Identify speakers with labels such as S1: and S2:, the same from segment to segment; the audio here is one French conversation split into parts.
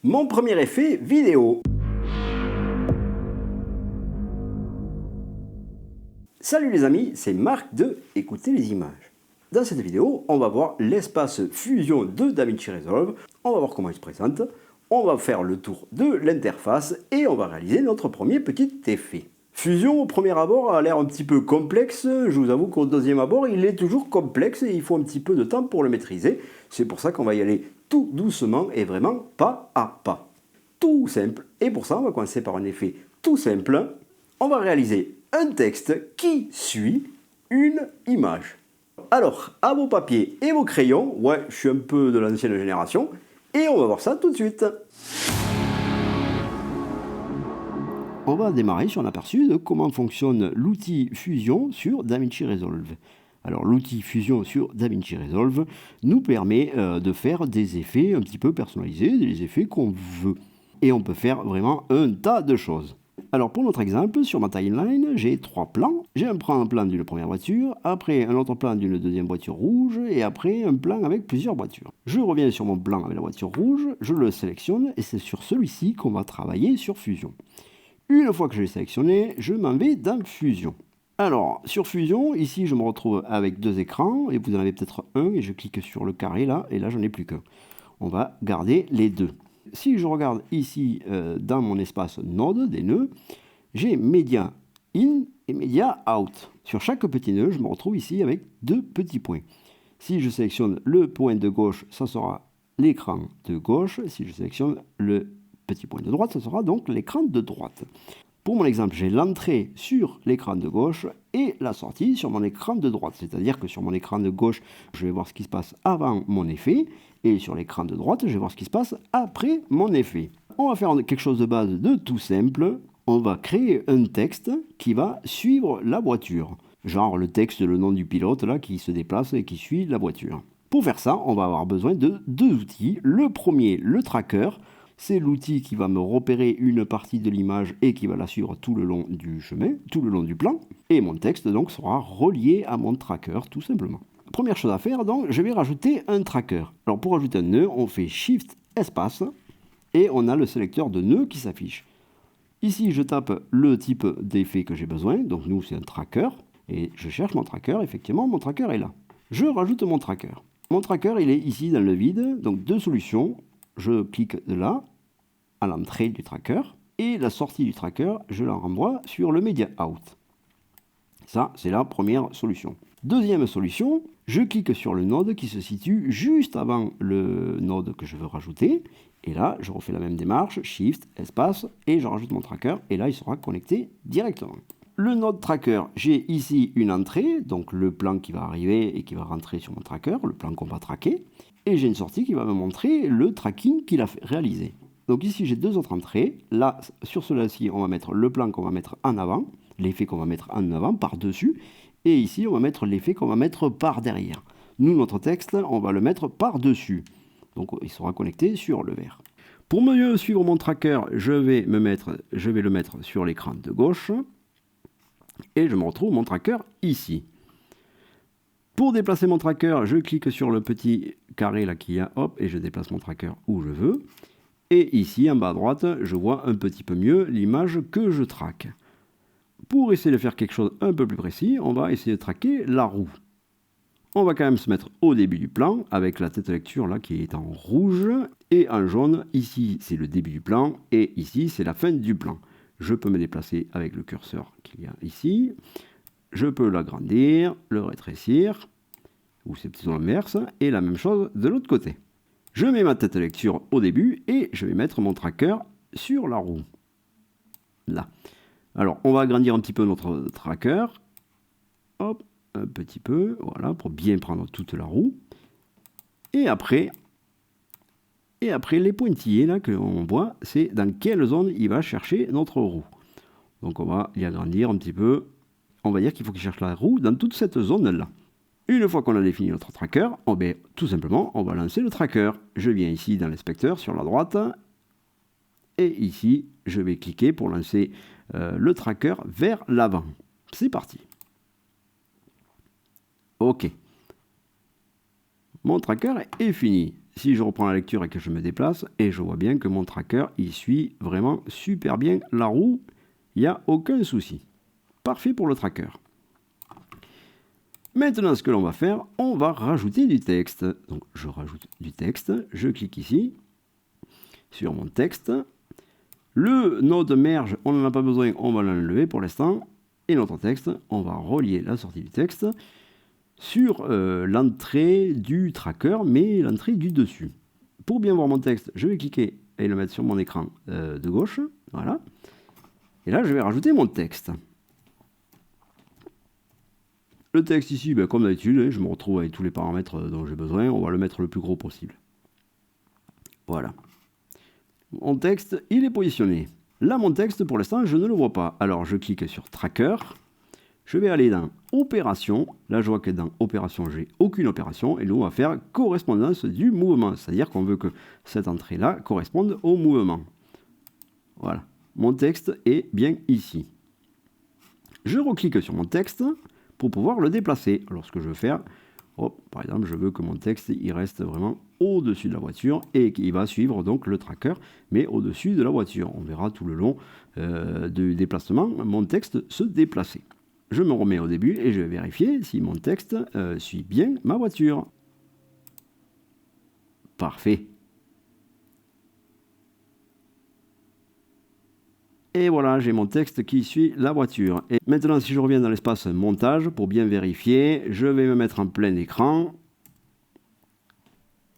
S1: Mon premier effet vidéo. Salut les amis, c'est Marc de Écouter les images. Dans cette vidéo, on va voir l'espace fusion de DaVinci Resolve, on va voir comment il se présente, on va faire le tour de l'interface et on va réaliser notre premier petit effet. Fusion au premier abord a l'air un petit peu complexe, je vous avoue qu'au deuxième abord il est toujours complexe et il faut un petit peu de temps pour le maîtriser. C'est pour ça qu'on va y aller tout doucement et vraiment pas à pas. Tout simple, et pour ça on va commencer par un effet tout simple. On va réaliser un texte qui suit une image. Alors, à vos papiers et vos crayons, ouais, je suis un peu de l'ancienne génération, et on va voir ça tout de suite. On va démarrer sur un aperçu de comment fonctionne l'outil Fusion sur DaVinci Resolve. Alors l'outil Fusion sur DaVinci Resolve nous permet de faire des effets un petit peu personnalisés, des effets qu'on veut. Et on peut faire vraiment un tas de choses. Alors pour notre exemple, sur ma timeline, j'ai 3 plans. J'ai un plan d'une première voiture, après un autre plan d'une deuxième voiture rouge, et après un plan avec plusieurs voitures. Je reviens sur mon plan avec la voiture rouge, je le sélectionne, et c'est sur celui-ci qu'on va travailler sur Fusion. Une fois que je l'ai sélectionné, je m'en vais dans Fusion. Alors, sur Fusion, ici je me retrouve avec 2 écrans, et vous en avez peut-être un, et je clique sur le carré là, et là j'en ai plus qu'un. On va garder les deux. Si je regarde ici dans mon espace node des nœuds, j'ai Media In et Media Out. Sur chaque petit nœud, je me retrouve ici avec 2 petits points. Si je sélectionne le point de gauche, ça sera l'écran de gauche. Si je sélectionne le petit point de droite, ça sera donc l'écran de droite. Pour mon exemple, j'ai l'entrée sur l'écran de gauche et la sortie sur mon écran de droite. C'est-à-dire que sur mon écran de gauche, je vais voir ce qui se passe avant mon effet. Et sur l'écran de droite, je vais voir ce qui se passe après mon effet. On va faire quelque chose de base de tout simple. On va créer un texte qui va suivre la voiture. Genre le texte, le nom du pilote là qui se déplace et qui suit la voiture. Pour faire ça, on va avoir besoin de 2 outils. Le premier, le tracker. C'est l'outil qui va me repérer une partie de l'image et qui va la suivre tout le long du chemin, tout le long du plan. Et mon texte donc sera relié à mon tracker tout simplement. Première chose à faire, donc, je vais rajouter un tracker. Alors pour ajouter un nœud, on fait Shift espace et on a le sélecteur de nœuds qui s'affiche. Ici, je tape le type d'effet que j'ai besoin. Donc nous, c'est un tracker. Et je cherche mon tracker. Effectivement, mon tracker est là. Je rajoute mon tracker. Mon tracker, il est ici dans le vide. Donc 2 solutions. Je clique de là, à l'entrée du tracker. Et la sortie du tracker, je la renvoie sur le Media Out. Ça, c'est la première solution. Deuxième solution, je clique sur le node qui se situe juste avant le node que je veux rajouter. Et là, je refais la même démarche, Shift, espace, et je rajoute mon tracker. Et là, il sera connecté directement. Le node tracker, j'ai ici une entrée, donc le plan qui va arriver et qui va rentrer sur mon tracker, le plan qu'on va traquer. Et j'ai une sortie qui va me montrer le tracking qu'il a réalisé. Donc ici, j'ai 2 autres entrées. Là, sur cela-ci, on va mettre le plan qu'on va mettre en avant, l'effet qu'on va mettre en avant, par-dessus. Et ici, on va mettre l'effet qu'on va mettre par derrière. Nous, notre texte, on va le mettre par-dessus. Donc, il sera connecté sur le vert. Pour mieux suivre mon tracker, je vais le mettre sur l'écran de gauche. Et je me retrouve mon tracker ici. Pour déplacer mon tracker, je clique sur le petit carré là qu'il y a, hop, et je déplace mon tracker où je veux. Et ici, en bas à droite, je vois un petit peu mieux l'image que je traque. Pour essayer de faire quelque chose un peu plus précis, on va essayer de traquer la roue. On va quand même se mettre au début du plan, avec la tête lecture là qui est en rouge, et en jaune, ici c'est le début du plan, et ici c'est la fin du plan. Je peux me déplacer avec le curseur qu'il y a ici. Je peux l'agrandir, le rétrécir, ou ces petits inverses, et la même chose de l'autre côté. Je mets ma tête lecture au début, et je vais mettre mon tracker sur la roue. Là. Alors, on va agrandir un petit peu notre tracker. Hop, un petit peu, voilà, pour bien prendre toute la roue. Et après les pointillés là que l'on voit, c'est dans quelle zone il va chercher notre roue. Donc on va y agrandir un petit peu. On va dire qu'il faut qu'il cherche la roue dans toute cette zone-là. Une fois qu'on a défini notre tracker, tout simplement, on va lancer le tracker. Je viens ici dans l'inspecteur sur la droite. Et ici, je vais cliquer pour lancer le tracker vers l'avant. C'est parti. OK. Mon tracker est fini. Si je reprends la lecture et que je me déplace, et je vois bien que mon tracker, il suit vraiment super bien la roue, il n'y a aucun souci. Parfait pour le tracker. Maintenant, ce que l'on va faire, on va rajouter du texte. Donc, je rajoute du texte, je clique ici, sur mon texte. Le node merge, on n'en a pas besoin, on va l'enlever pour l'instant. Et notre texte, on va relier la sortie du texte sur l'entrée du tracker, mais l'entrée du dessus. Pour bien voir mon texte, je vais cliquer et le mettre sur mon écran de gauche. Voilà. Et là, je vais rajouter mon texte. Le texte ici, ben, comme d'habitude, je me retrouve avec tous les paramètres dont j'ai besoin. On va le mettre le plus gros possible. Voilà. Mon texte, il est positionné. Là, mon texte, pour l'instant, je ne le vois pas. Alors, je clique sur Tracker. Je vais aller dans Opération. Là, je vois que dans Opération, j'ai aucune opération. Et nous, on va faire correspondance du mouvement. C'est-à-dire qu'on veut que cette entrée-là corresponde au mouvement. Voilà. Mon texte est bien ici. Je reclique sur mon texte pour pouvoir le déplacer. Alors, ce que je veux faire, par exemple, je veux que mon texte il reste vraiment au-dessus de la voiture et qu'il va suivre donc le tracker, mais au-dessus de la voiture. On verra tout le long du déplacement mon texte se déplacer. Je me remets au début et je vais vérifier si mon texte suit bien ma voiture. Parfait. Et voilà, j'ai mon texte qui suit la voiture. Et maintenant, si je reviens dans l'espace montage, pour bien vérifier, je vais me mettre en plein écran.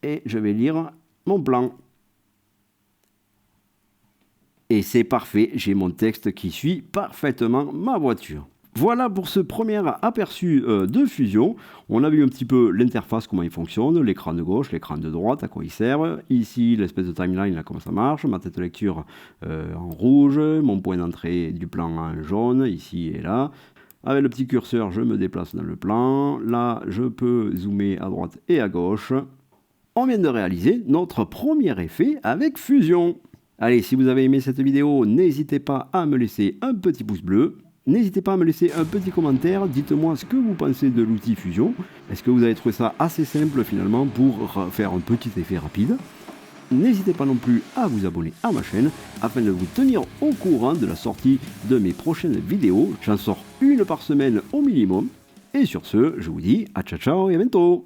S1: Et je vais lire mon plan. Et c'est parfait, j'ai mon texte qui suit parfaitement ma voiture. Voilà pour ce premier aperçu de Fusion. On a vu un petit peu l'interface, comment il fonctionne, l'écran de gauche, l'écran de droite, à quoi il sert. Ici, l'espèce de timeline, là, comment ça marche, ma tête de lecture en rouge, mon point d'entrée du plan en jaune, ici et là. Avec le petit curseur, je me déplace dans le plan. Là, je peux zoomer à droite et à gauche. On vient de réaliser notre premier effet avec Fusion. Allez, si vous avez aimé cette vidéo, n'hésitez pas à me laisser un petit pouce bleu. N'hésitez pas à me laisser un petit commentaire, dites-moi ce que vous pensez de l'outil Fusion. Est-ce que vous avez trouvé ça assez simple finalement pour faire un petit effet rapide? N'hésitez pas non plus à vous abonner à ma chaîne afin de vous tenir au courant de la sortie de mes prochaines vidéos. J'en sors une par semaine au minimum. Et sur ce, je vous dis à ciao ciao et à bientôt.